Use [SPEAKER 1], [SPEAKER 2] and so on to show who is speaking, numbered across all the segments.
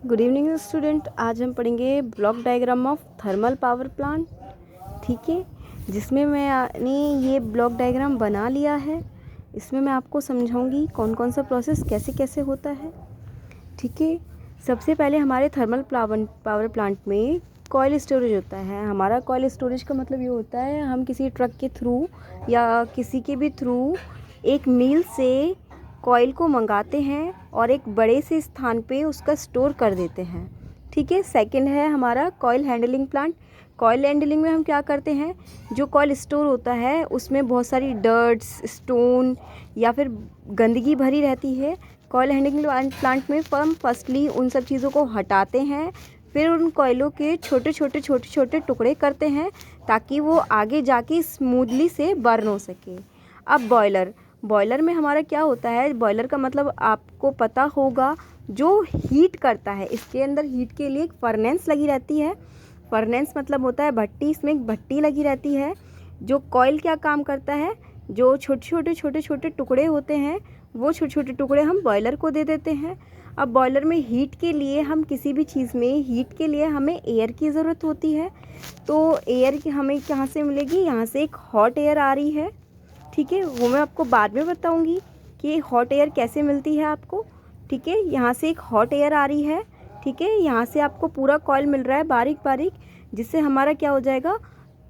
[SPEAKER 1] Good evening student. आज हम पढ़ेंगे block diagram of thermal power plant. ठीक है, जिसमें मैंने ये ब्लॉक डायग्राम बना लिया है। इसमें मैं आपको समझाऊंगी कौन कौन सा प्रोसेस कैसे कैसे होता है। ठीक है, सबसे पहले हमारे थर्मल पावर प्लांट में कॉयल स्टोरेज होता है। हमारा कॉयल स्टोरेज का मतलब ये होता है, हम किसी ट्रक के थ्रू या किसी के भी थ्रू एक मिल से कॉयल को मंगाते हैं और एक बड़े से स्थान पे उसका स्टोर कर देते हैं। ठीक है, सेकंड है हमारा coil handling plant. Coil handling में हम क्या करते हैं, जो कॉयल स्टोर होता है उसमें बहुत सारी डर्ट्स, स्टोन या फिर गंदगी भरी रहती है। कॉयल हैंडलिंग प्लांट में हम फर्स्टली उन सब चीज़ों को हटाते हैं, फिर उन कॉयलों के छोटे छोटे टुकड़े करते हैं ताकि वो आगे जाके स्मूथली से बर्न हो सके। अब बॉयलर में हमारा क्या होता है, बॉयलर का मतलब आपको पता होगा, जो हीट करता है। इसके अंदर हीट के लिए एक फर्नेस लगी रहती है। फर्नेस मतलब होता है भट्टी, इसमें एक भट्टी लगी रहती है। जो कॉयल क्या काम करता है, जो छोटे छोटे टुकड़े होते हैं वो छोटे छोटे टुकड़े हम बॉयलर को दे देते हैं। अब बॉयलर में हीट के लिए, हम किसी भी चीज़ में हीट के लिए हमें एयर की ज़रूरत होती है। तो एयर की हमें कहाँ से मिलेगी, यहाँ से एक हॉट एयर आ रही है। ठीक है, वो मैं आपको बाद में बताऊंगी कि हॉट एयर कैसे मिलती है आपको। ठीक है, यहाँ से एक हॉट एयर आ रही है। ठीक है, यहाँ से आपको पूरा कॉयल मिल रहा है बारीक बारीक, जिससे हमारा क्या हो जाएगा,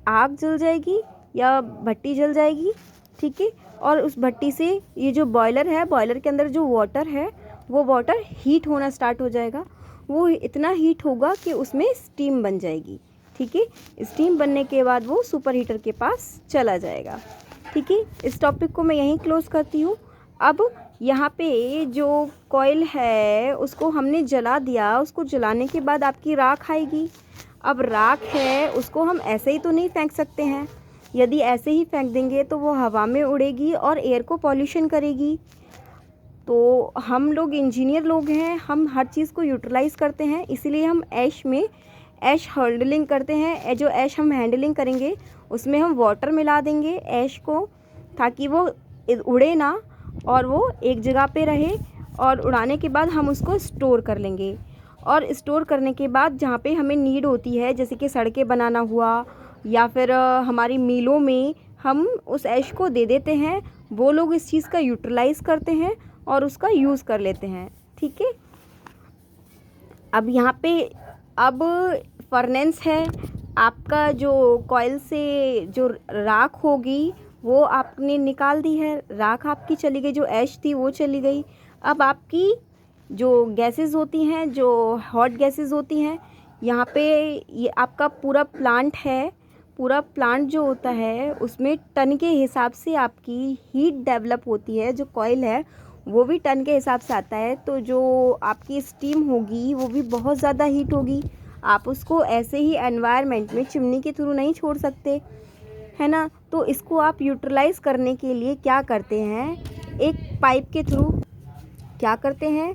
[SPEAKER 1] आग जल जाएगी या भट्टी जल जाएगी। ठीक है, और उस भट्टी से ये जो बॉयलर है, बॉयलर के अंदर जो वाटर है वो वाटर हीट होना स्टार्ट हो जाएगा। वो इतना हीट होगा कि उसमें स्टीम बन जाएगी। ठीक है, स्टीम बनने के बाद वो सुपर हीटर के पास चला जाएगा। ठीक है, इस टॉपिक को मैं यहीं क्लोज करती हूँ। अब यहाँ पे जो कॉयल है उसको हमने जला दिया, उसको जलाने के बाद आपकी राख आएगी। अब राख है, उसको हम ऐसे ही तो नहीं फेंक सकते हैं। यदि ऐसे ही फेंक देंगे तो वो हवा में उड़ेगी और एयर को पॉल्यूशन करेगी। तो हम लोग इंजीनियर लोग हैं, हम हर चीज़ को यूटिलाइज़ करते हैं, इसीलिए हम ऐश हैंडलिंग करते हैं। जो ऐश हम हैंडलिंग करेंगे उसमें हम वाटर मिला देंगे ऐश को, ताकि वो उड़े ना और वो एक जगह पे रहे। और उड़ाने के बाद हम उसको स्टोर कर लेंगे। और स्टोर करने के बाद जहाँ पे हमें नीड होती है, जैसे कि सड़कें बनाना हुआ या फिर हमारी मिलों में, हम उस ऐश को दे देते हैं। वो लोग इस चीज़ का यूटिलाइज़ करते हैं और उसका यूज़ कर लेते हैं। ठीक है, अब यहाँ पे अब फर्नेस है आपका, जो कॉयल से जो राख होगी वो आपने निकाल दी है, राख आपकी चली गई, जो ऐश थी वो चली गई। अब आपकी जो गैसेस होती हैं, जो हॉट गैसेस होती हैं, यहाँ पे ये आपका पूरा प्लांट है। पूरा प्लांट जो होता है उसमें टन के हिसाब से आपकी हीट डेवलप होती है। जो कॉयल है वो भी टन के हिसाब से आता है, तो जो आपकी स्टीम होगी वो भी बहुत ज़्यादा हीट होगी। आप उसको ऐसे ही एनवायरनमेंट में चिमनी के थ्रू नहीं छोड़ सकते, है ना। तो इसको आप यूटिलाइज़ करने के लिए क्या करते हैं, एक पाइप के थ्रू क्या करते हैं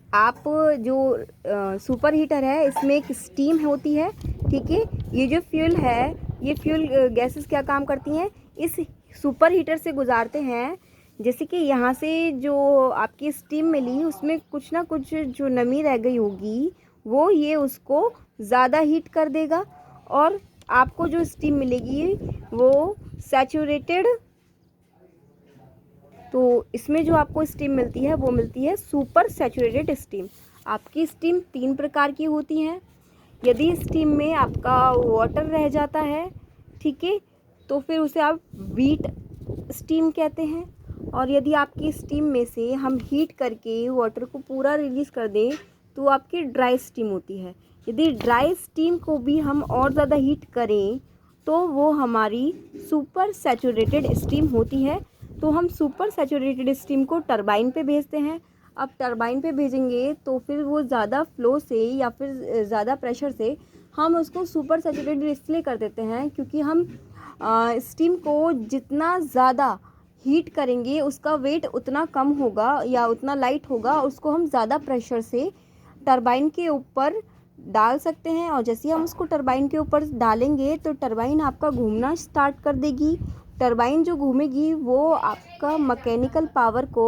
[SPEAKER 1] आप, जो सुपर हीटर है इसमें एक स्टीम होती है। ठीक है, ये जो फ्यूल है, ये फ्यूल गैसेस क्या काम करती हैं, इस सुपर हीटर से गुजारते हैं। जैसे कि यहाँ से जो आपकी स्टीम मिली उसमें कुछ ना कुछ जो नमी रह गई होगी वो ये उसको ज़्यादा हीट कर देगा और आपको जो स्टीम मिलेगी वो सैचुरेटेड। तो इसमें जो आपको स्टीम मिलती है वो मिलती है सुपर सैचुरेटेड स्टीम। आपकी स्टीम 3 प्रकार की होती हैं। यदि स्टीम में आपका वाटर रह जाता है, ठीक है, तो फिर उसे आप वीट स्टीम कहते हैं। और यदि आपकी स्टीम में से हम हीट करके वाटर को पूरा रिलीज़ कर दें तो आपकी ड्राई स्टीम होती है। यदि ड्राई स्टीम को भी हम और ज़्यादा हीट करें तो वो हमारी सुपर सैचुरेटेड स्टीम होती है। तो हम सुपर सैचुरेटेड स्टीम को टरबाइन पे भेजते हैं। अब टरबाइन पे भेजेंगे तो फिर वो ज़्यादा फ्लो से या फिर ज़्यादा प्रेशर से हम उसको सुपर सैचुरेटेड इसलिए कर देते हैं क्योंकि हम स्टीम को जितना ज़्यादा हीट करेंगे उसका वेट उतना कम होगा या उतना लाइट होगा। उसको हम ज़्यादा प्रेशर से टरबाइन के ऊपर डाल सकते हैं और जैसे ही हम उसको टरबाइन के ऊपर डालेंगे तो टरबाइन आपका घूमना स्टार्ट कर देगी। टरबाइन जो घूमेगी वो आपका मैकेनिकल पावर को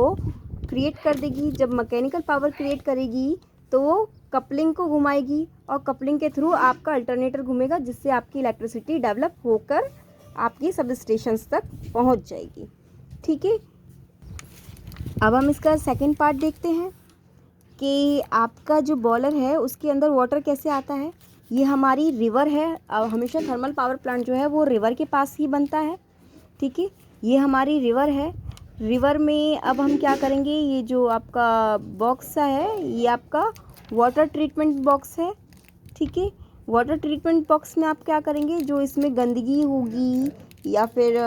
[SPEAKER 1] क्रिएट कर देगी। जब मैकेनिकल पावर क्रिएट करेगी तो वो कपलिंग को घुमाएगी और कपलिंग के थ्रू आपका अल्टरनेटर घूमेगा, जिससे आपकी इलेक्ट्रिसिटी डेवलप होकर आपकी सब स्टेशंस तक पहुंच जाएगी। ठीक है, अब हम इसका सेकंड पार्ट देखते हैं कि आपका जो बॉयलर है उसके अंदर वाटर कैसे आता है। ये हमारी रिवर है, अब हमेशा थर्मल पावर प्लांट जो है वो रिवर के पास ही बनता है। ठीक है, ये हमारी रिवर है। रिवर में अब हम क्या करेंगे, ये जो आपका बॉक्स है ये आपका वाटर ट्रीटमेंट बॉक्स है। ठीक है, वाटर ट्रीटमेंट बॉक्स में आप क्या करेंगे, जो इसमें गंदगी होगी या फिर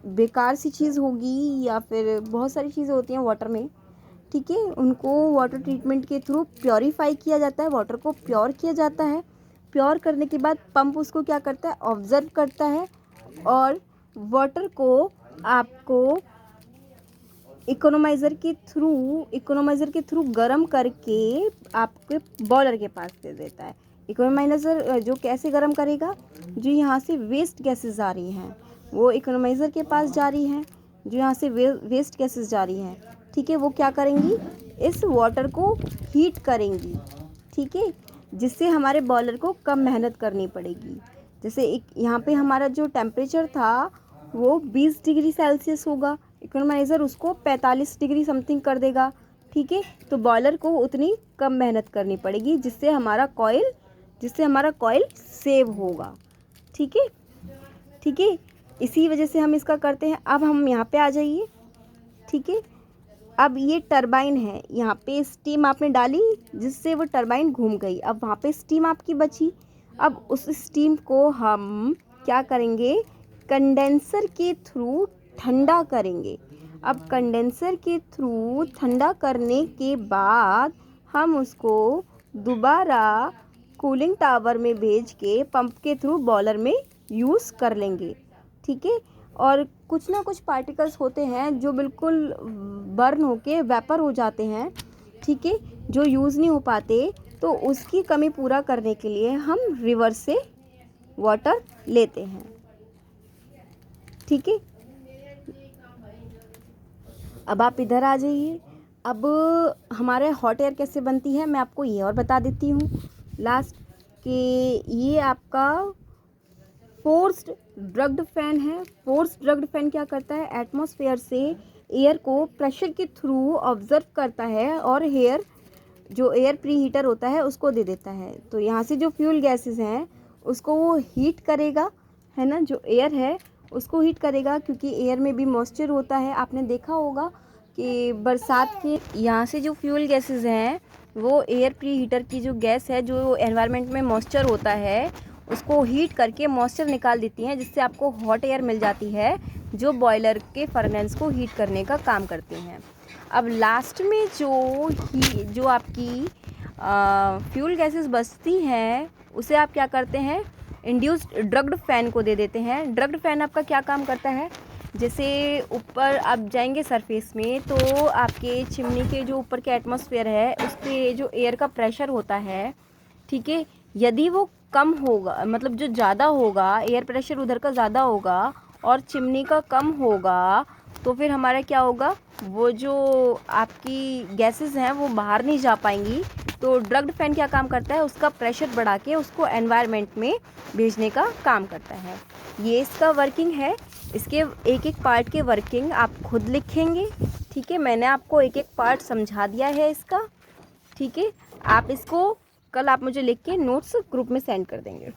[SPEAKER 1] बेकार सी चीज़ होगी या फिर बहुत सारी चीज़ें होती हैं वाटर में, ठीक है, उनको वाटर ट्रीटमेंट के थ्रू प्योरीफाई किया जाता है, वाटर को प्योर किया जाता है। प्योर करने के बाद पंप उसको क्या करता है, ऑब्जर्व करता है और वाटर को आपको इकोनोमाइज़र के थ्रू गर्म करके आपके बॉयलर के पास दे देता है। इकोनोमाइज़र जो कैसे गर्म करेगा, जो यहाँ से वेस्ट गैसेस आ रही हैं वो इकोनोमाइज़र के पास जा रही हैं, जो यहाँ से वेस्ट गैसेस जा रही हैं, ठीक है, वो क्या करेंगी, इस वाटर को हीट करेंगी। ठीक है, जिससे हमारे बॉयलर को कम मेहनत करनी पड़ेगी। जैसे एक यहाँ पे हमारा जो टेम्परेचर था वो 20 डिग्री सेल्सियस होगा, इकोनोमाइज़र उसको 45 डिग्री समथिंग कर देगा। ठीक है, तो बॉयलर को उतनी कम मेहनत करनी पड़ेगी, जिससे हमारा कॉइल सेव होगा। ठीक है, ठीक है, इसी वजह से हम इसका करते हैं। अब हम यहाँ पे आ जाइए। ठीक है, अब ये टरबाइन है, यहाँ पे स्टीम आपने डाली जिससे वो टरबाइन घूम गई, अब वहाँ पे स्टीम आपकी बची। अब उस स्टीम को हम क्या करेंगे, कंडेंसर के थ्रू ठंडा करेंगे। अब कंडेंसर के थ्रू ठंडा करने के बाद हम उसको दोबारा कूलिंग टावर में भेज के पंप के थ्रू बॉयलर में यूज़ कर लेंगे। ठीक है, और कुछ ना कुछ पार्टिकल्स होते हैं जो बिल्कुल बर्न होके वेपर हो जाते हैं, ठीक है, जो यूज़ नहीं हो पाते, तो उसकी कमी पूरा करने के लिए हम रिवर से वाटर लेते हैं। ठीक है, अब आप इधर आ जाइए। अब हमारे हॉट एयर कैसे बनती है मैं आपको ये और बता देती हूँ लास्ट कि ये आपका फोर्स्ड ड्रग्ड फैन है। फोर्स्ड ड्रग्ड फैन क्या करता है, एटमॉस्फेयर से एयर को प्रेशर के थ्रू ऑब्जर्व करता है और जो एयर प्री हीटर होता है उसको दे देता है। तो यहाँ से जो फ्यूल गैसेस हैं उसको वो हीट करेगा, है ना, जो एयर है उसको हीट करेगा, क्योंकि एयर में भी मॉइस्चर होता है। आपने देखा होगा कि बरसात के यहाँ से जो फ्यूल गैसेस हैं वो एयर प्री हीटर की जो गैस है, जो एनवायरनमेंट में मॉइस्चर होता है उसको हीट करके मॉइस्चर निकाल देती हैं, जिससे आपको हॉट एयर मिल जाती है जो बॉयलर के फर्नेस को हीट करने का काम करती हैं। अब लास्ट में जो आपकी फ्यूल गैसेस बचती हैं उसे आप क्या करते हैं, इंड्यूस्ड ड्रग्ड फ़ैन को दे देते हैं। ड्रग्ड फ़ैन आपका क्या काम करता है, जैसे ऊपर आप जाएंगे सरफेस में तो आपके चिमनी के जो ऊपर के एटमॉस्फेयर है उसके जो एयर का प्रेशर होता है, ठीक है, यदि वो कम होगा, मतलब जो ज़्यादा होगा, एयर प्रेशर उधर का ज़्यादा होगा और चिमनी का कम होगा, तो फिर हमारा क्या होगा, वो जो आपकी गैसेस हैं वो बाहर नहीं जा पाएंगी। तो ड्रग्ड फैन क्या काम करता है, उसका प्रेशर बढ़ा के उसको एनवायरनमेंट में भेजने का काम करता है। ये इसका वर्किंग है। इसके एक एक पार्ट के वर्किंग आप खुद लिखेंगे। ठीक है, मैंने आपको एक एक पार्ट समझा दिया है इसका। ठीक है, आप इसको कल आप मुझे लिख के नोट्स ग्रुप में सेंड कर देंगे।